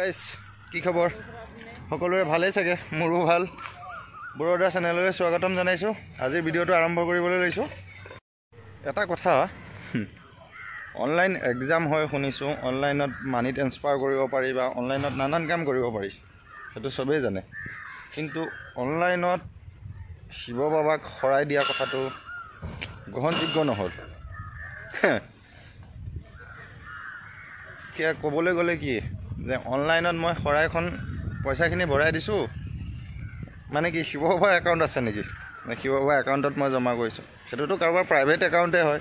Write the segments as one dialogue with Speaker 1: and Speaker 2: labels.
Speaker 1: Guys কি খবৰ সকলোৰে ভালেই চাগে মোৰো ভাল বৰোদা চেনেললৈ স্বাগতম জনাইছো আজিৰ ভিডিঅটো আৰম্ভ কৰিবলৈ লৈছো এটা কথা অনলাইন এক্সাম হয় শুনিছো অনলাইনত মানি ট্ৰান্সফাৰ কৰিব পাৰি বা অনলাইনত নানান কাম কৰিব পাৰি সেইটো সবেই জানে কিন্তু অনলাইনত শিৱ বাবাক খৰাই দিয়া কথাটো গ্ৰহণযোগ্য নহল কি ক'বলৈ গ'লে কি যে অনলাইনত মই খৰাইখন পইচাখিনি ভৰাই দিছো মানে কি শিৱ বাবাৰ একাউণ্ট আছে নেকি শিৱ বাবাৰ একাউণ্টত মই জমা কৰিছো সেটোতো কাৰোবাৰ প্ৰাইভেট একাউণ্টে হয়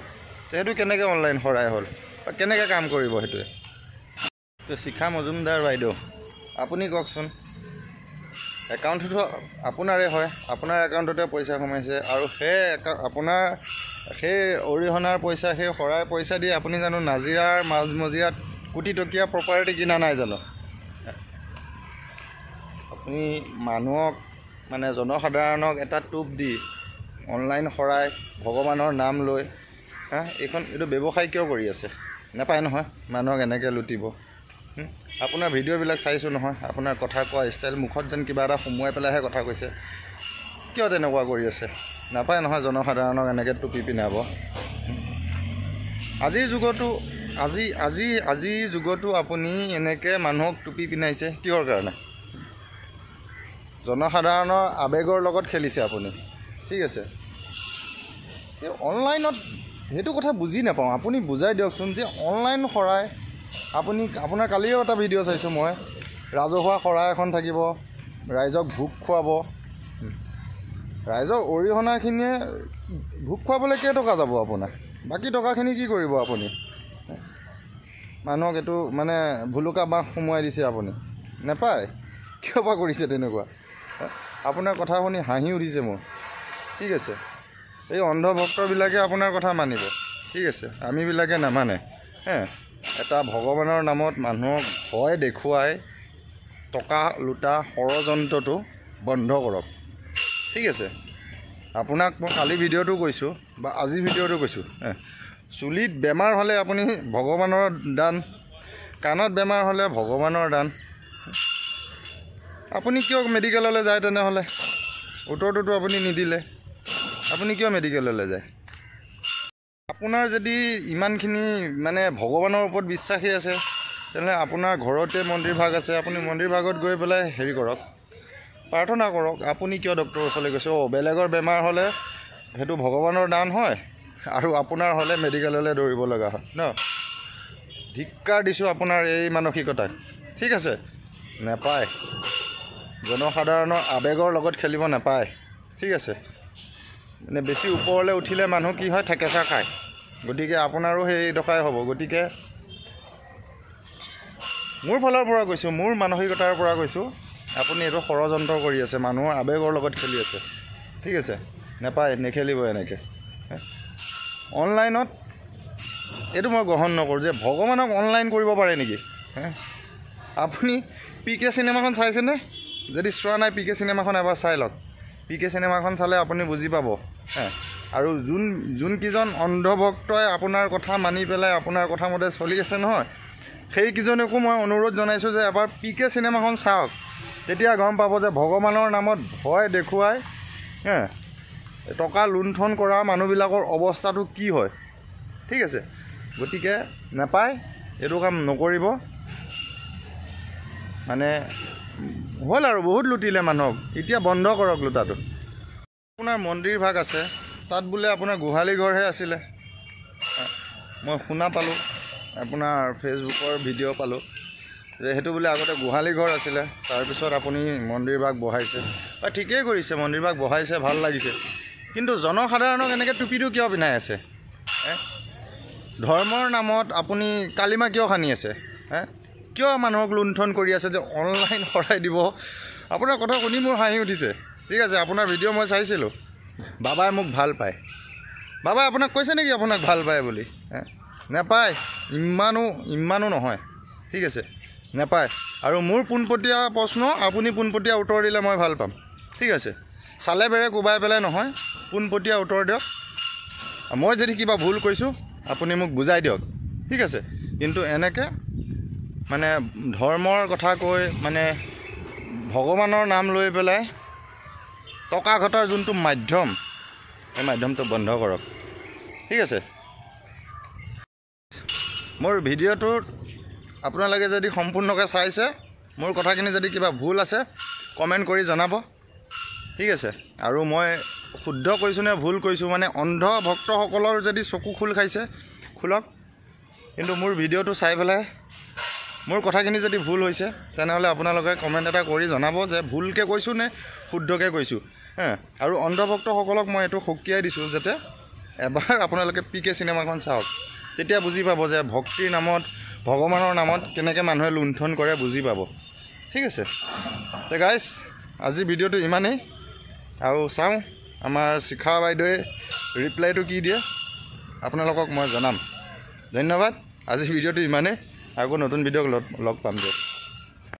Speaker 1: সেইটো কেনেকৈ অনলাইন খৰাই হ'ল বা কেনেকৈ কাম কৰিব হেতুৱে তো শিখা মজুমদাৰ বাইদেউ আপুনি কওকচোন একাউণ্টটো আপোনাৰে হয় আপোনাৰ একাউণ্টতে পইচা সোমাইছে আৰু আপোনাৰ সেই অৰিহণাৰ পইচা সেই খৰাই পইচা দি আপুনি জানো নাজিৰাৰ মাজমজিয়াত কোটি টকীয়া প্ৰপাৰ্টি কিনা নাই জানো আপুনি মানুহক মানে জনসাধাৰণক এটা টুপ দি অনলাইন খৰাই ভগৱানৰ নাম লৈ এইটো ব্যৱসায় কিয় কৰি আছে নাপায় নহয় মানুহক এনেকৈ লুটিব আপোনাৰ ভিডিঅ'বিলাক চাইছোঁ নহয় আপোনাৰ কথা কোৱা ষ্টাইল মুখত যেন কিবা এটা সোমোৱাই পেলাইহে কথা কৈছে কিয় তেনেকুৱা কৰি আছে নাপায় নহয় জনসাধাৰণক এনেকৈ টুপি পিন্ধাব আজিৰ যুগতো আপুনি এনেকৈ মানুহক টুপি পিন্ধাইছে কিহৰ কাৰণে জনসাধাৰণৰ আৱেগৰ লগত খেলিছে আপুনি ঠিক আছে অনলাইনত সেইটো কথা বুজি নাপাওঁ আপুনি বুজাই দিয়কচোন যে অনলাইন খৰাই আপোনাৰ কালিও এটা ভিডিঅ' চাইছোঁ মই ৰাজহুৱা খৰাই এখন থাকিব ৰাইজক ভোগ খুৱাব ৰাইজৰ অৰিহণাখিনিয়ে ভোগ খুৱাবলৈ কেইটকা যাব আপোনাৰ বাকী টকাখিনি কি কৰিব আপুনি মানুহক এইটো মানে ভুলুকা বাঁহ সোমোৱাই দিছে আপুনি নাপায় কিয় বা কৰিছে তেনেকুৱা আপোনাৰ কথা শুনি হাঁহি উঠিছে মোৰ ঠিক আছে এই অন্ধভক্তবিলাকে আপোনাৰ কথা মানিব ঠিক আছে আমিবিলাকে নামানে এটা ভগৱানৰ নামত মানুহক ভয় দেখুৱাই টকা লুটা ষড়যন্ত্ৰটো বন্ধ কৰক ঠিক আছে আপোনাক মই কালি ভিডিঅ'টো কৈছোঁ বা আজি ভিডিঅ'টো কৈছোঁ চুলিত বেমাৰ হ'লে আপুনি ভগৱানৰ দান কাণত বেমাৰ হ'লে ভগৱানৰ দান আপুনি কিয় মেডিকেললৈ যায় তেনেহ'লে উত্তৰটোতো আপুনি নিদিলে আপুনি কিয় মেডিকেললৈ যায় আপোনাৰ যদি ইমানখিনি মানে ভগৱানৰ ওপৰত বিশ্বাসী আছে তেনেহ'লে আপোনাৰ ঘৰতে মন্দিৰ ভাগ আছে আপুনি মন্দিৰ ভাগত গৈ পেলাই হেৰি কৰক প্ৰাৰ্থনা কৰক আপুনি কিয় ডক্টৰৰ ওচৰলৈ গৈছে বেলেগৰ বেমাৰ হ'লে সেইটো ভগৱানৰ দান হয় আৰু আপোনাৰ হ'লে মেডিকেললৈ দৌৰিব লগা হয় ন ধিক্কাৰ দিছোঁ আপোনাৰ এই মানসিকতাক ঠিক আছে নাপায় জনসাধাৰণৰ আৱেগৰ লগত খেলিব নাপায় ঠিক আছে মানে বেছি ওপৰলৈ উঠিলে মানুহ কি হয় ঠেকেচা খায় গতিকে আপোনাৰো সেই দশাই হ'ব গতিকে মোৰ ফালৰ পৰা কৈছোঁ মোৰ মানসিকতাৰ পৰা কৈছোঁ আপুনি এইটো ষড়যন্ত্ৰ কৰি আছে মানুহৰ আৱেগৰ লগত খেলি আছে ঠিক আছে নাপায় নেখেলিব এনেকৈ অনলাইনত এইটো মই গ্ৰহণ নকৰোঁ যে ভগৱানক অনলাইন কৰিব পাৰে নেকি আপুনি PK চিনেমাখন চাইছেনে যদি চোৱা নাই PK চিনেমাখন এবাৰ চাই লওক PK চিনেমাখন চালে আপুনি বুজি পাব আৰু যোনকেইজন অন্ধভক্তই আপোনাৰ কথা মানি পেলাই আপোনাৰ কথা মতে চলি আছে নহয় সেইকেইজনকো মই অনুৰোধ জনাইছোঁ যে এবাৰ PK চিনেমাখন চাওক তেতিয়া গম পাব যে ভগৱানৰ নামত ভয় দেখুৱাই টকা লুণ্ঠন কৰা মানুহবিলাকৰ অৱস্থাটো কি হয় ঠিক আছে গতিকে নাপায় এইটো কাম নকৰিব মানে হ'ল আৰু বহুত লুটিলে মানুহক এতিয়া বন্ধ কৰক লুটাটো আপোনাৰ মন্দিৰ ভাগ আছে তাত বোলে আপোনাৰ গোহালি ঘৰহে আছিলে মই শুনা পালোঁ আপোনাৰ ফেচবুকৰ ভিডিঅ' পালোঁ যে সেইটো বোলে আগতে গোহালি ঘৰ আছিলে তাৰপিছত আপুনি মন্দিৰ ভাগ বহাইছে ঠিকেই কৰিছে মন্দিৰ ভাগ বহাইছে ভাল লাগিছে কিন্তু জনসাধাৰণক এনেকৈ টুপিটো কিয় পিন্ধাই আছে ধৰ্মৰ নামত আপুনি কালিমা কিয় সানি আছে কিয় মানুহক লুণ্ঠন কৰি আছে যে অনলাইন খৰাই দিব আপোনাৰ কথা শুনি মোৰ হাঁহি উঠিছে ঠিক আছে আপোনাৰ ভিডিঅ' মই চাইছিলোঁ বাবাই মোক ভাল পায় বাবাই আপোনাক কৈছে নেকি আপোনাক ভাল পায় বুলি নাপায় ইমানো নহয় ঠিক আছে নাপায় আৰু মোৰ পোনপটীয়া প্ৰশ্ন আপুনি পোনপটীয়া উত্তৰ দিলে মই ভাল পাম ঠিক আছে চালে বেৰে কোবাই পেলাই নহয় পোনপটীয়া উত্তৰ দিয়ক মই যদি কিবা ভুল কৈছোঁ আপুনি মোক বুজাই দিয়ক ঠিক আছে কিন্তু এনেকৈ মানে ধৰ্মৰ কথা কৈ মানে ভগৱানৰ নাম লৈ পেলাই টকা ঘটাৰ যোনটো মাধ্যম, এই মাধ্যমটো বন্ধ কৰক, ঠিক আছে। মোৰ ভিডিঅ'টোত আপোনালোকে যদি সম্পূৰ্ণকৈ চাইছে, মোৰ কথাখিনি যদি কিবা ভুল আছে কমেণ্ট কৰি জনাব, ঠিক আছে। আৰু মই শুদ্ধ কৈছোঁ নে ভুল কৈছোঁ, মানে অন্ধ ভক্তসকলৰ যদি চকু খোল খাইছে খোলক, কিন্তু মোৰ ভিডিঅ'টো চাই পেলাই মোৰ কথাখিনি যদি ভুল হৈছে তেনেহ'লে আপোনালোকে কমেণ্ট এটা কৰি জনাব যে ভুলকৈ কৈছোঁ নে শুদ্ধকৈ কৈছোঁ, আৰু অন্ধভক্তসকলক মই এইটো সকীয়াই দিছোঁ যাতে এবাৰ আপোনালোকে PK চিনেমাখন চাওক, তেতিয়া বুজি পাব যে ভক্তিৰ নামত ভগৱানৰ নামত কেনেকৈ মানুহে লুণ্ঠন কৰে বুজি পাব, ঠিক আছে। তে গাইজ আজি ভিডিঅ'টো ইমানেই, আৰু চাওঁ আমাৰ শিখা বাইদেৱে ৰিপ্লাইটো কি দিয়ে আপোনালোকক মই জনাম। ধন্যবাদ। আজি ভিডিঅ'টো ইমানেই, আকৌ নতুন ভিডিঅ'ক লগ পাম দিয়ক।